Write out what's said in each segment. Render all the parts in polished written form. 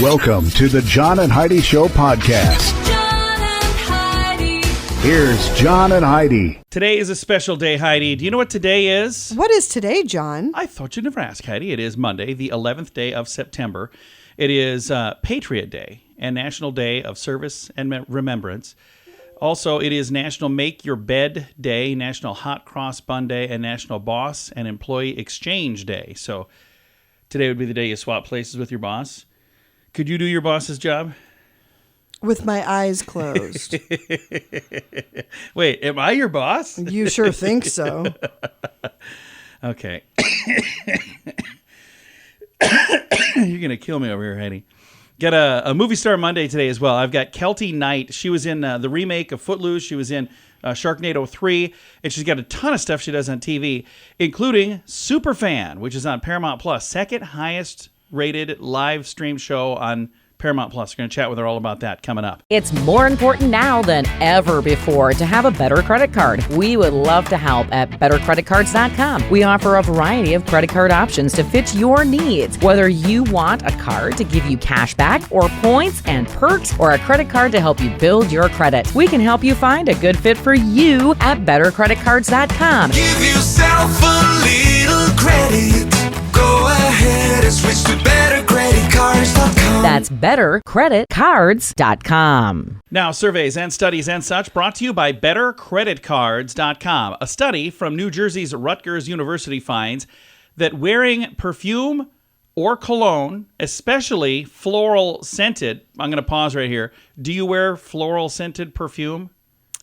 Welcome to the John and Heidi Show podcast. John and Heidi. Here's John and Heidi. Today is a special day, Heidi. Do you know what today is? What is today, John? I thought you'd never ask, Heidi. It is Monday, the 11th day of September. It is Patriot Day and National Day of Service and Remembrance. Also, it is National Make Your Bed Day, National Hot Cross Bun Day, and National Boss and Employee Exchange Day. So today would be the day you swap places with your boss. Could you do your boss's job? With my eyes closed. Wait, am I your boss? You sure think so. Okay. You're going to kill me over here, Heidi. Got a Movie Star Monday today as well. I've got Keltie Knight. She was in the remake of Footloose. She was in Sharknado 3. And she's got a ton of stuff she does on TV, including Superfan, which is on Paramount Plus. Second highest rated live stream show on Paramount Plus. We're going to chat with her all about that coming up. It's more important now than ever before to have a better credit card. We would love to help at bettercreditcards.com. We offer a variety of credit card options to fit your needs. Whether you want a card to give you cash back or points and perks, or a credit card to help you build your credit, we can help you find a good fit for you at bettercreditcards.com. Give yourself a little credit. Go ahead and switch to bettercreditcards.com. That's bettercreditcards.com. Now, surveys and studies and such brought to you by bettercreditcards.com. A study from New Jersey's Rutgers University finds that wearing perfume or cologne, especially floral scented, I'm going to pause right here. Do you wear floral scented perfume?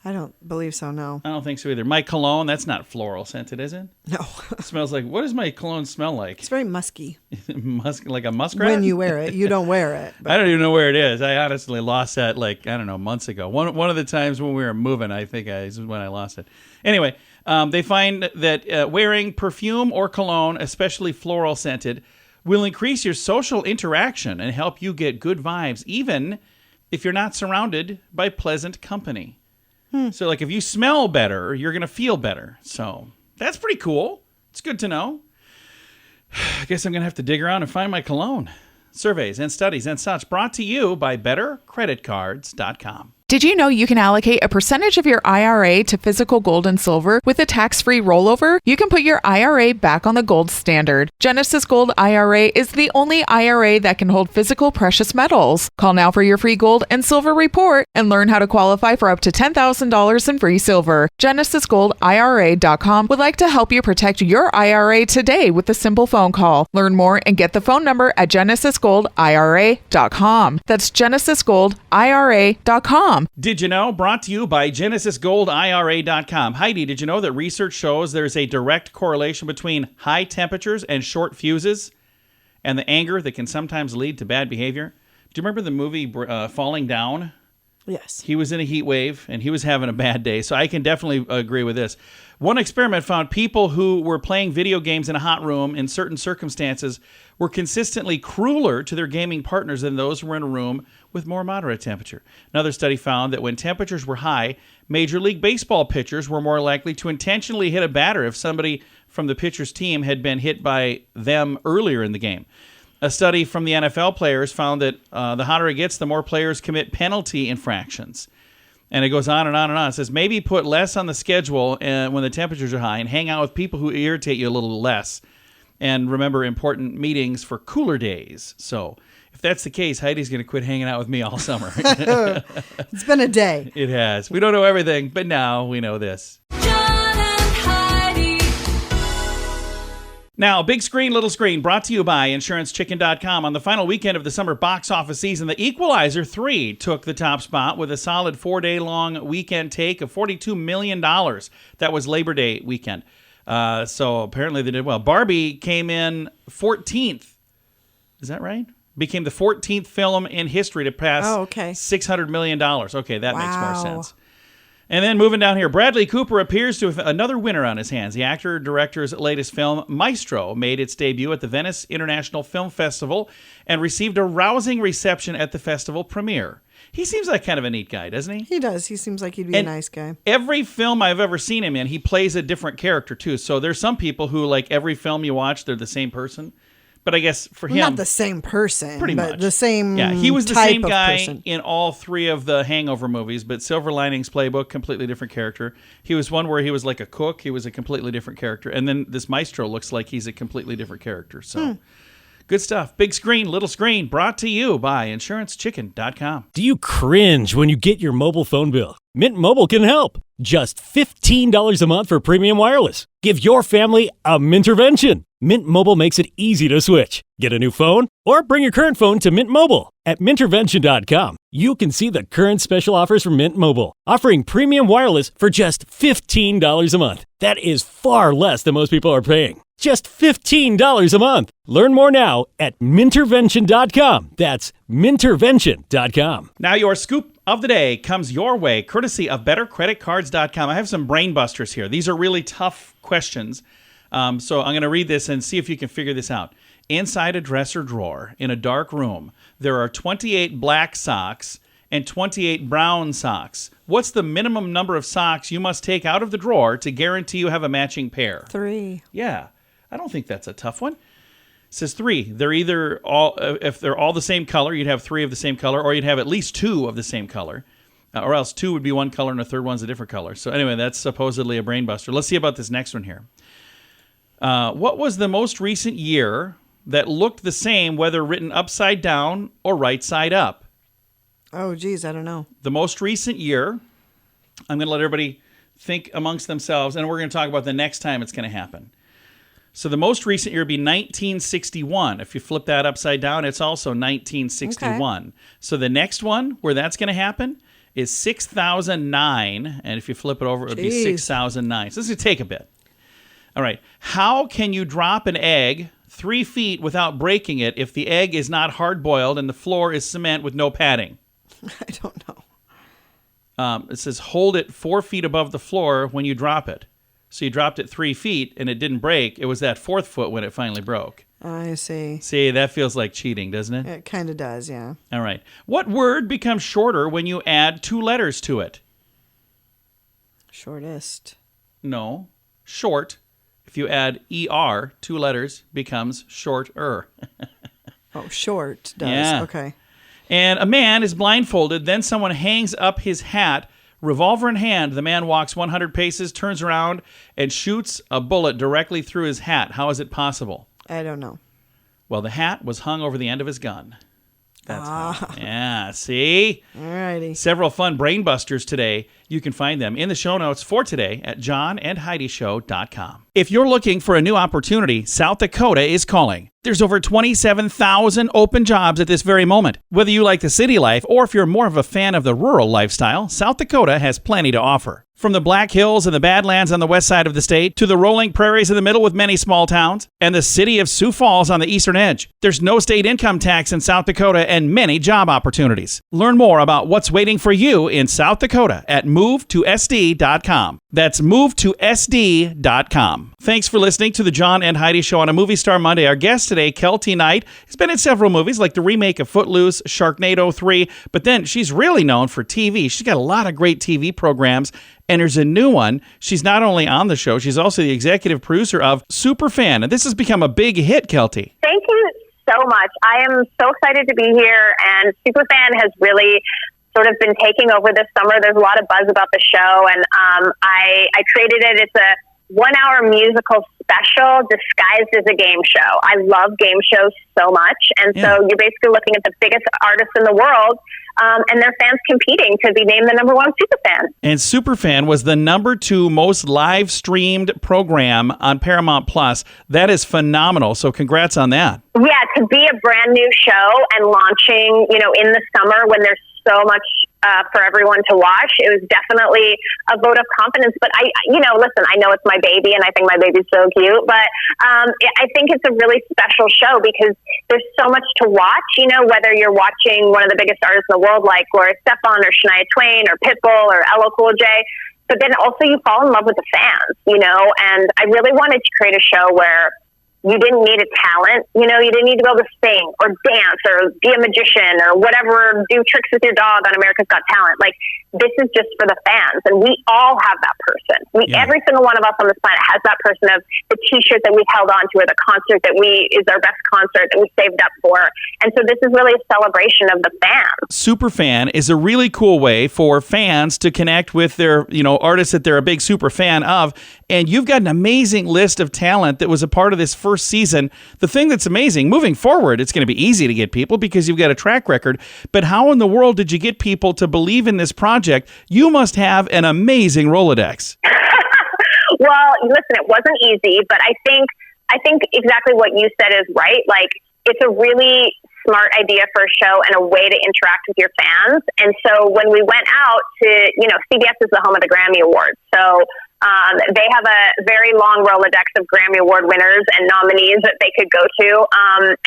I don't believe so, no. I don't think so either. My cologne, that's not floral scented, is it? No. It smells like, what does my cologne smell like? It's very musky. Like a muskrat? When you wear it. You don't wear it. But I don't even know where it is. I honestly lost that months ago. One of the times when we were moving, I think is when I lost it. Anyway, they find that wearing perfume or cologne, especially floral scented, will increase your social interaction and help you get good vibes, even if you're not surrounded by pleasant company. So, like, if you smell better, you're going to feel better. So, that's pretty cool. It's good to know. I guess I'm going to have to dig around and find my cologne. Surveys and studies and such brought to you by bettercreditcards.com. Did you know you can allocate a percentage of your IRA to physical gold and silver with a tax-free rollover? You can put your IRA back on the gold standard. Genesis Gold IRA is the only IRA that can hold physical precious metals. Call now for your free gold and silver report and learn how to qualify for up to $10,000 in free silver. GenesisGoldIRA.com would like to help you protect your IRA today with a simple phone call. Learn more and get the phone number at GenesisGoldIRA.com. That's GenesisGoldIRA.com. Did you know? Brought to you by GenesisGoldIRA.com. Heidi, did you know that research shows there's a direct correlation between high temperatures and short fuses and the anger that can sometimes lead to bad behavior? Do you remember the movie Falling Down? yes. He was in a heat wave and he was having a bad day, so I can definitely agree with this. One experiment found people who were playing video games in a hot room in certain circumstances were consistently crueler to their gaming partners than those who were in a room with more moderate temperature. Another study found that when temperatures were high, Major League Baseball pitchers were more likely to intentionally hit a batter if somebody from the pitcher's team had been hit by them earlier in the game. A study from the NFL players found that the hotter it gets, the more players commit penalty infractions. And it goes on and on and on. It says maybe put less on the schedule when the temperatures are high and hang out with people who irritate you a little less. And remember important meetings for cooler days. So if that's the case, Heidi's going to quit hanging out with me all summer. It's been a day. It has. We don't know everything, but now we know this. John and Heidi. Now, Big Screen, Little Screen, brought to you by InsuranceChicken.com. On the final weekend of the summer box office season, The Equalizer 3 took the top spot with a solid 4-day-long weekend take of $42 million. That was Labor Day weekend. So apparently they did well. Barbie came in 14th. Is that right? Became the 14th film in history to pass $600 million. Okay, that makes more sense. And then moving down here, Bradley Cooper appears to have another winner on his hands. The actor-director's latest film, Maestro, made its debut at the Venice International Film Festival and received a rousing reception at the festival premiere. He seems like kind of a neat guy, doesn't he? He does. He seems like he'd be a nice guy. Every film I've ever seen him in, he plays a different character, too. So there's some people who, like, every film you watch, they're the same person. But I guess for him, Not the same person, pretty but much the same. Yeah, he was the type same of guy person. in all three of the Hangover movies, but Silver Linings Playbook, completely different character. He was one where he was like a cook. He was a completely different character. And then this Maestro looks like he's a completely different character. So good stuff. Big screen, little screen, brought to you by InsuranceChicken.com. Do you cringe when you get your mobile phone bill? Mint Mobile can help. Just $15 a month for premium wireless. Give your family a Mintervention. Mint Mobile makes it easy to switch. Get a new phone or bring your current phone to Mint Mobile. At Mintervention.com, you can see the current special offers from Mint Mobile, offering premium wireless for just $15 a month. That is far less than most people are paying. Just $15 a month. Learn more now at Mintervention.com. That's Mintervention.com. Now your scoop of the day comes your way, courtesy of BetterCreditCards.com. I have some brain busters here. These are really tough questions. So I'm going to read this and see if you can figure this out. Inside a dresser drawer in a dark room, there are 28 black socks and 28 brown socks. What's the minimum number of socks you must take out of the drawer to guarantee you have a matching pair? 3. Yeah, I don't think that's a tough one. It says 3. They're either all, if they're all the same color, you'd have 3 of the same color, or you'd have at least 2 of the same color. Or else 2 would be one color and a third one's a different color. So anyway, that's supposedly a brain buster. Let's see about this next one here. What was the most recent year that looked the same whether written upside down or right side up? Oh, geez, I don't know. The most recent year, I'm going to let everybody think amongst themselves, and we're going to talk about the next time it's going to happen. So the most recent year would be 1961. If you flip that upside down, it's also 1961. Okay. So the next one where that's going to happen is 6009, and if you flip it over, it would be Jeez. 6009. So this is going to take a bit. All right. How can you drop an egg 3 feet without breaking it if the egg is not hard-boiled and the floor is cement with no padding? I don't know. It says hold it 4 feet above the floor when you drop it. So you dropped it 3 feet and it didn't break. It was that 4th foot when it finally broke. I see. See, that feels like cheating, doesn't it? It kind of does, yeah. All right. What word becomes shorter when you add 2 letters to it? Shortest. No. Short. If you add ER, 2 letters, becomes shorter. Oh, short does. Yeah. Okay. And a man is blindfolded. Then someone hangs up his hat. Revolver in hand, the man walks 100 paces, turns around, and shoots a bullet directly through his hat. How is it possible? I don't know. Well, the hat was hung over the end of his gun. That's how. Yeah, see? Alrighty. Several fun brain busters today. You can find them in the show notes for today at johnandheidishow.com. If you're looking for a new opportunity, South Dakota is calling. There's over 27,000 open jobs at this very moment. Whether you like the city life or if you're more of a fan of the rural lifestyle, South Dakota has plenty to offer. From the Black Hills and the Badlands on the west side of the state to the rolling prairies in the middle with many small towns and the city of Sioux Falls on the eastern edge, there's no state income tax in South Dakota and many job opportunities. Learn more about what's waiting for you in South Dakota at movetosd.com. That's movetosd.com. Thanks for listening to the John and Heidi Show on a Movie Star Monday. Our guest today, Keltie Knight, has been in several movies like the remake of Footloose, Sharknado 3, but then she's really known for TV. She's got a lot of great TV programs, and there's a new one. She's not only on the show, she's also the executive producer of Superfan, and this has become a big hit, Keltie. Thank you so much. I am so excited to be here, and Superfan has really sort of been taking over this summer. There's a lot of buzz about the show, and I created it. It's a 1-hour musical special disguised as a game show. I love game shows so much, and so you're basically looking at the biggest artists in the world, and their fans competing to be named the number 1 Superfan. And Superfan was the number 2 most live streamed program on Paramount Plus. That is phenomenal. So congrats on that. Yeah, to be a brand new show and launching, in the summer when there's so much for everyone to watch, it was definitely a vote of confidence. But listen, I know it's my baby, and I think my baby's so cute. But I think it's a really special show because there's so much to watch. Whether you're watching one of the biggest artists in the world, like Gloria Estefan or Shania Twain or Pitbull or LL Cool J, but then also you fall in love with the fans. And I really wanted to create a show where you didn't need a talent. You know, you didn't need to be able to sing or dance or be a magician or whatever, do tricks with your dog on America's Got Talent. Like, this is just for the fans. And we all have that person. Every single one of us on this planet has that person of the t-shirt that we've held on to or the concert that is our best concert that we saved up for. And so this is really a celebration of the fans. Superfan is a really cool way for fans to connect with their, artists that they're a big super fan of. And you've got an amazing list of talent that was a part of this first season. The thing that's amazing, moving forward, it's going to be easy to get people because you've got a track record. But how in the world did you get people to believe in this project? You must have an amazing Rolodex. Well, listen, it wasn't easy, but I think exactly what you said is right. Like, it's a really smart idea for a show and a way to interact with your fans. And so when we went out to, CBS is the home of the Grammy Awards. So they have a very long Rolodex of Grammy Award winners and nominees that they could go to.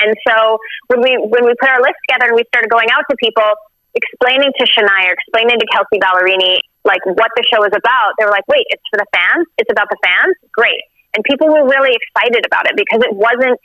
And so when we put our list together and we started going out to people, explaining to Shania, explaining to Keltie Ballerini, like, what the show is about, they were like, wait, it's for the fans? It's about the fans? Great. And people were really excited about it because it wasn't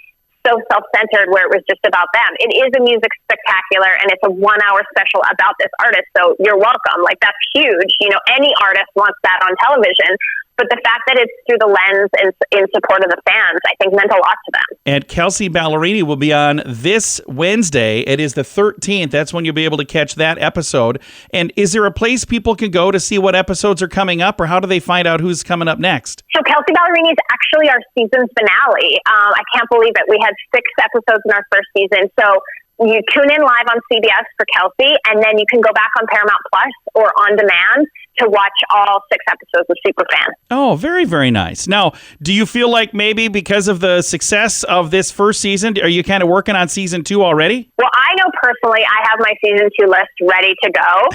so self-centered where it was just about them. It is a music spectacular, and it's a 1-hour special about this artist. So you're welcome. Like, that's huge. Any artist wants that on television. But the fact that it's through the lens and in support of the fans, I think meant a lot to them. And Keltie Ballerini will be on this Wednesday. It is the 13th. That's when you'll be able to catch that episode. And is there a place people can go to see what episodes are coming up, or how do they find out who's coming up next? So Keltie Ballerini is actually our season finale. I can't believe it. We had 6 episodes in our first season. So you tune in live on CBS for Keltie, and then you can go back on Paramount Plus or on demand to watch all 6 episodes of Superfan. Oh, very, very nice. Now, do you feel like maybe because of the success of this first season, are you kind of working on season 2 already? Well, I know personally I have my season 2 list ready to go.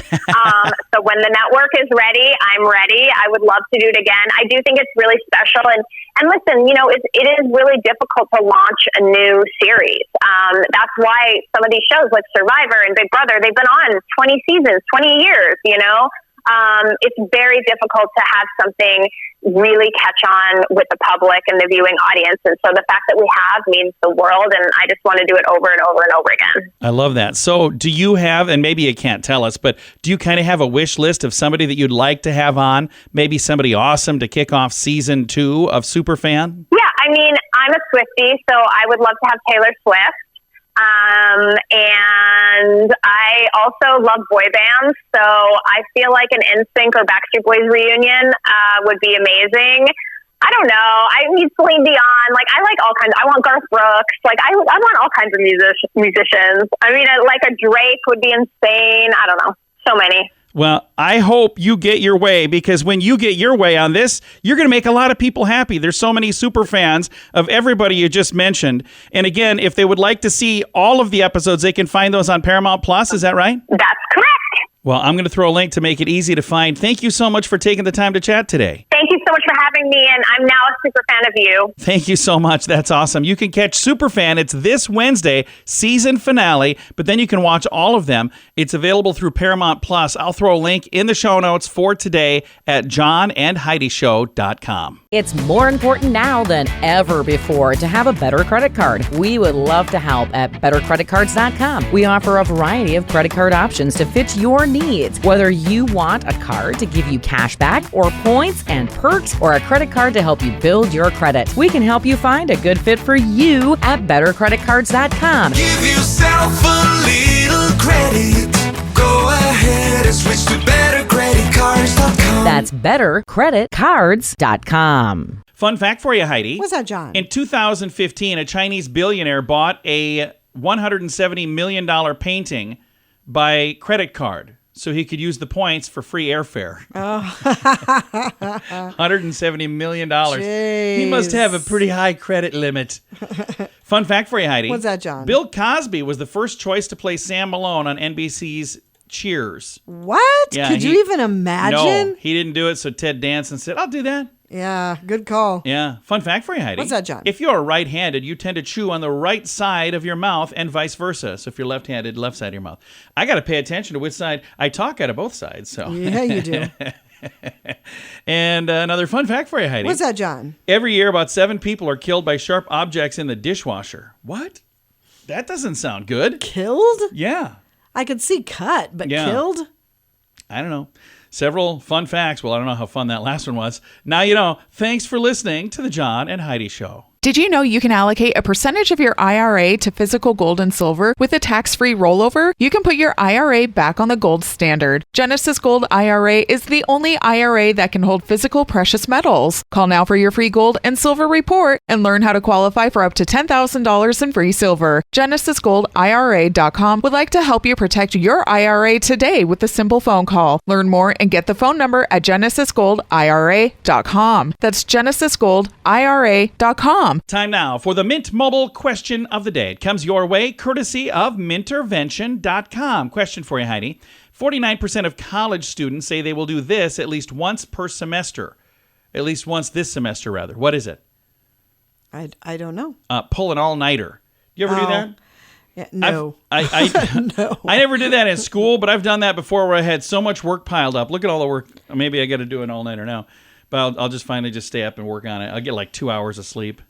So when the network is ready, I'm ready. I would love to do it again. I do think it's really special. And listen, it is really difficult to launch a new series. That's why some of these shows like Survivor and Big Brother, they've been on 20 seasons, 20 years, it's very difficult to have something really catch on with the public and the viewing audience. And so the fact that we have means the world, and I just want to do it over and over and over again. I love that. So do you have, and maybe you can't tell us, but do you kind of have a wish list of somebody that you'd like to have on? Maybe somebody awesome to kick off season 2 of Superfan? Yeah, I'm a Swiftie, so I would love to have Taylor Swift. And I also love boy bands, so I feel like an NSYNC or Backstreet Boys reunion would be amazing. I don't know. I need Celine Dion. Like, I like all kinds. I want Garth Brooks. Like, I want all kinds of musicians. Like a Drake would be insane. I don't know. So many. Well, I hope you get your way, because when you get your way on this, you're going to make a lot of people happy. There's so many super fans of everybody you just mentioned. And again, if they would like to see all of the episodes, they can find those on Paramount Plus. Is that right? That's correct. Well, I'm going to throw a link to make it easy to find. Thank you so much for taking the time to chat today. Thank you so much for having me, and I'm now a super fan of you. Thank you so much. That's awesome. You can catch Superfan. It's this Wednesday, season finale, but then you can watch all of them. It's available through Paramount Plus. I'll throw a link in the show notes for today at johnandheidishow.com. It's more important now than ever before to have a better credit card. We would love to help at bettercreditcards.com. We offer a variety of credit card options to fit your needs. Whether you want a card to give you cash back or points and perks, or a credit card to help you build your credit, we can help you find a good fit for you at bettercreditcards.com. Give yourself a little credit. Go ahead and switch to bettercreditcards.com. That's bettercreditcards.com. Fun fact for you, Heidi. What's that, John? In 2015, a Chinese billionaire bought a $170 million painting by credit card so he could use the points for free airfare. $170 million. He must have a pretty high credit limit. Fun fact for you, Heidi. What's that, John? Bill Cosby was the first choice to play Sam Malone on NBC's Cheers. What? Yeah, Could you even imagine? No, he didn't do it, so Ted Danson said, I'll do that. Yeah, good call. Yeah. Fun fact for you, Heidi. What's that, John? If you're right-handed, you tend to chew on the right side of your mouth and vice versa. So if you're left-handed, left side of your mouth. I got to pay attention to which side I talk out of both sides. So Yeah, you do. And another fun fact for you, Heidi. What's that, John? Every year, about 7 people are killed by sharp objects in the dishwasher. What? That doesn't sound good. Killed? Yeah. I could see cut, but Yeah. killed? I don't know. Several fun facts. Well, I don't know how fun that last one was. Now you know. Thanks for listening to the John and Heidi Show. Did you know you can allocate a percentage of your IRA to physical gold and silver with a tax-free rollover? You can put your IRA back on the gold standard. Genesis Gold IRA is the only IRA that can hold physical precious metals. Call now for your free gold and silver report and learn how to qualify for up to $10,000 in free silver. GenesisGoldIRA.com would like to help you protect your IRA today with a simple phone call. Learn more and get the phone number at GenesisGoldIRA.com. That's GenesisGoldIRA.com. Time now for the Mint Mobile question of the day. It comes your way courtesy of Mintervention.com. Question for you, Heidi. 49% of college students say they will do this at least once per semester. At least once this semester, rather. What is it? I don't know. Pull an all-nighter. You ever do that? Yeah, no. No. I never did that in school, but I've done that before where I had so much work piled up. Look at all the work. Maybe I got to do an all-nighter now. But I'll just finally just stay up and work on it. I'll get like 2 hours of sleep.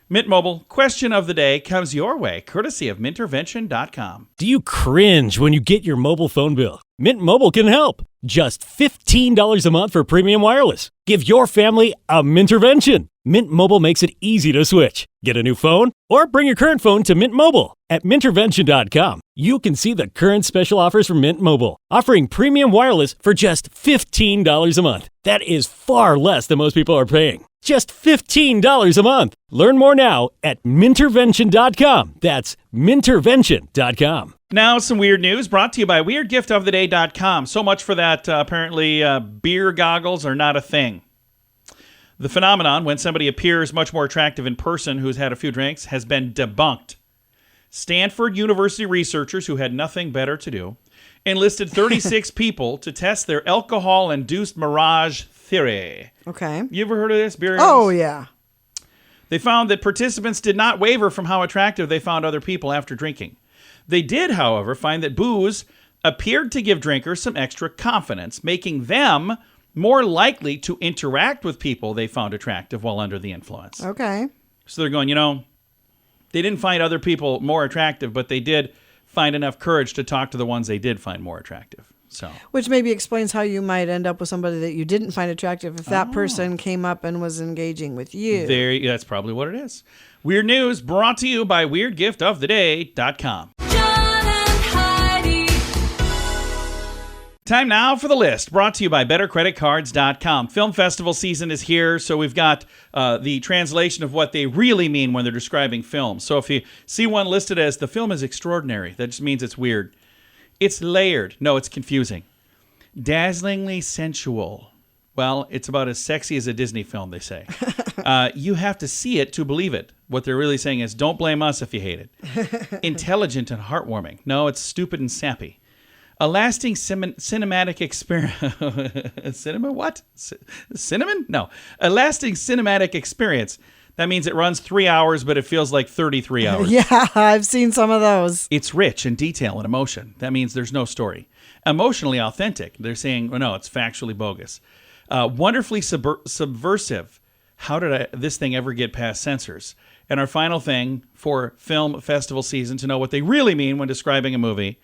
Mint Mobile question of the day comes your way, courtesy of Mintervention.com. Do you cringe when you get your mobile phone bill? Mint Mobile can help. Just $15 a month for premium wireless. Give your family a Mintervention. Mint Mobile makes it easy to switch. Get a new phone or bring your current phone to Mint Mobile. At Mintervention.com, you can see the current special offers from Mint Mobile, offering premium wireless for just $15 a month. That is far less than most people are paying. Just $15 a month. Learn more now at Mintervention.com. That's Mintervention.com. Now, some weird news brought to you by WeirdGiftOfTheDay.com. So much for that, apparently beer goggles are not a thing. The phenomenon, when somebody appears much more attractive in person who's had a few drinks, has been debunked. Stanford University researchers who had nothing better to do enlisted 36 people to test their alcohol-induced mirage theory. Okay. You ever heard of this? Beer Oh, goggles? yeah. They found that participants did not waver from how attractive they found other people after drinking. They did, however, find that booze appeared to give drinkers some extra confidence, making them more likely to interact with people they found attractive while under the influence. Okay. So they're going, they didn't find other people more attractive, but they did find enough courage to talk to the ones they did find more attractive. So, Which maybe explains how you might end up with somebody that you didn't find attractive if that person came up and was engaging with you. that's probably what it is. Weird news brought to you by WeirdGiftOfTheDay.com. John and Heidi. Time now for the list, brought to you by BetterCreditCards.com. Film festival season is here, so we've got the translation of what they really mean when they're describing films. So if you see one listed as the film is extraordinary, that just means it's weird. It's layered. No, it's confusing. Dazzlingly sensual. Well, it's about as sexy as a Disney film, they say. You have to see it to believe it. What they're really saying is, don't blame us if you hate it. Intelligent and heartwarming. No, it's stupid and sappy. A lasting cinematic experience. Cinema? What? Cinnamon? No. A lasting cinematic experience. That means it runs 3 hours, but it feels like 33 hours. Yeah, I've seen some of those. It's rich in detail and emotion. That means there's no story. Emotionally authentic. They're saying, well, no, it's factually bogus. Wonderfully subversive. How did this thing ever get past censors? And our final thing for film festival season to know what they really mean when describing a movie.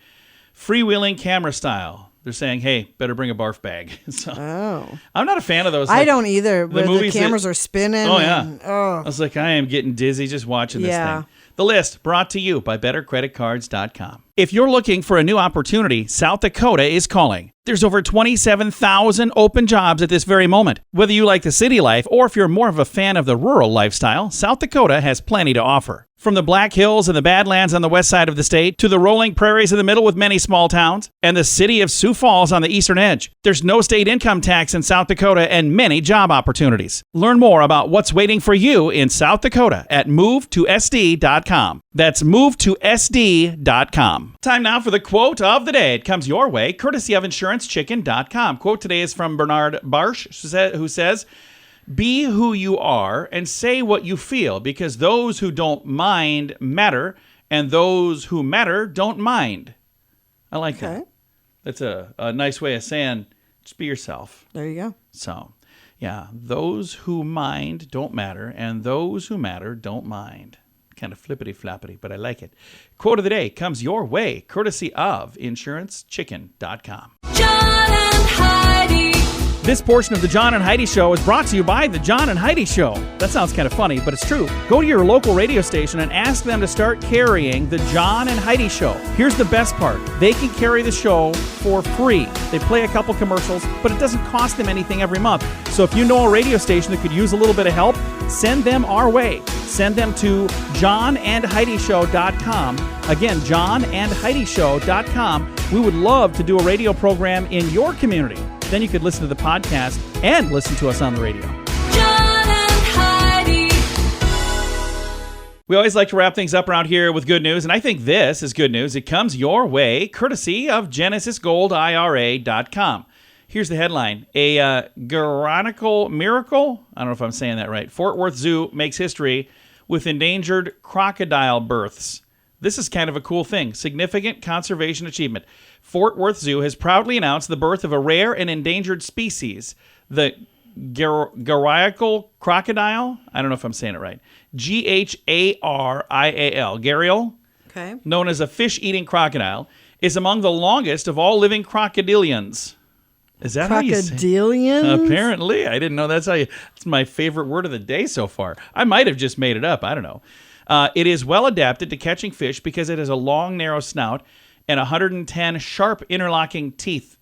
Freewheeling camera style. They're saying, hey, better bring a barf bag. So, I'm not a fan of those. I don't either, where the cameras are spinning. Oh, yeah. I was like, I am getting dizzy just watching this thing. The list brought to you by BetterCreditCards.com. If you're looking for a new opportunity, South Dakota is calling. There's over 27,000 open jobs at this very moment. Whether you like the city life or if you're more of a fan of the rural lifestyle, South Dakota has plenty to offer. From the Black Hills and the Badlands on the west side of the state to the rolling prairies in the middle with many small towns and the city of Sioux Falls on the eastern edge, there's no state income tax in South Dakota and many job opportunities. Learn more about what's waiting for you in South Dakota at movetosd.com. That's movetosd.com. Time now for the quote of the day. It comes your way, courtesy of InsuranceChicken.com. Quote today is from Bernard Barsh, who says, "Be who you are and say what you feel, because those who don't mind matter, and those who matter don't mind." I like that. That's a nice way of saying, just be yourself. There you go. So, Yeah, those who mind don't matter, and those who matter don't mind. Kind of flippity-floppity, but I like it. Quote of the day comes your way, courtesy of InsuranceChicken.com. John and Heidi. This portion of the John and Heidi Show is brought to you by the John and Heidi Show. That sounds kind of funny, but it's true. Go to your local radio station and ask them to start carrying the John and Heidi Show. Here's the best part. They can carry the show for free. They play a couple commercials, but it doesn't cost them anything every month. So if you know a radio station that could use a little bit of help, send them our way. Send them to johnandheidishow.com. Again, johnandheidishow.com. We would love to do a radio program in your community. Then you could listen to the podcast and listen to us on the radio. John and Heidi. We always like to wrap things up around here with good news, and I think this is good news. It comes your way courtesy of GenesisGoldIRA.com. Here's the headline. A Garonical miracle? I don't know if I'm saying that right. Fort Worth Zoo makes history with endangered crocodile births. This is kind of a cool thing. Significant conservation achievement. Fort Worth Zoo has proudly announced the birth of a rare and endangered species, the Garonical crocodile. I don't know if I'm saying it right. Gharial. Gharial, Okay. known as a fish-eating crocodile, is among the longest of all living crocodilians. Is that how you say it? Crocodilians? Apparently. I didn't know that's how you... It's my favorite word of the day so far. I might have just made it up. I don't know. It is well adapted to catching fish because it has a long, narrow snout and 110 sharp interlocking teeth.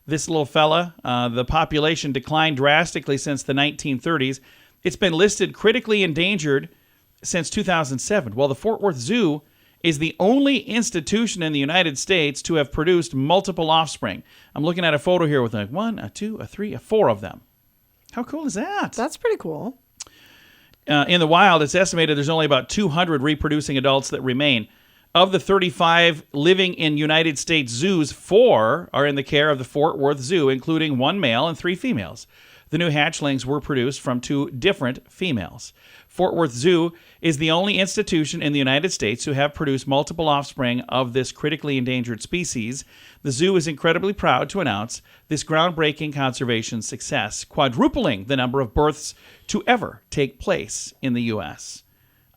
This little fella, the population declined drastically since the 1930s. It's been listed critically endangered since 2007. Well, the Fort Worth Zoo is the only institution in the United States to have produced multiple offspring. I'm looking at a photo here with like 1, a 2, a 3, a 4 of them. How cool is that? That's pretty cool. In the wild, it's estimated there's only about 200 reproducing adults that remain. Of the 35 living in United States zoos, 4 are in the care of the Fort Worth Zoo, including 1 male and 3 females. The new hatchlings were produced from 2 different females. Fort Worth Zoo is the only institution in the United States to have produced multiple offspring of this critically endangered species. The zoo is incredibly proud to announce this groundbreaking conservation success, quadrupling the number of births to ever take place in the U.S.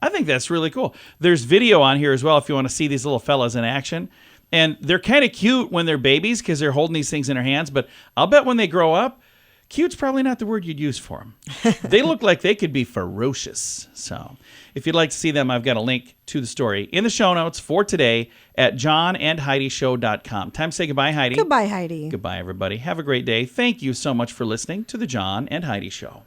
I think that's really cool. There's video on here as well if you want to see these little fellas in action. And they're kind of cute when they're babies because they're holding these things in their hands. But I'll bet when they grow up, cute's probably not the word you'd use for them. They look like they could be ferocious. So if you'd like to see them, I've got a link to the story in the show notes for today at johnandheidishow.com. Time to say goodbye, Heidi. Goodbye, Heidi. Goodbye, everybody. Have a great day. Thank you so much for listening to the John and Heidi Show.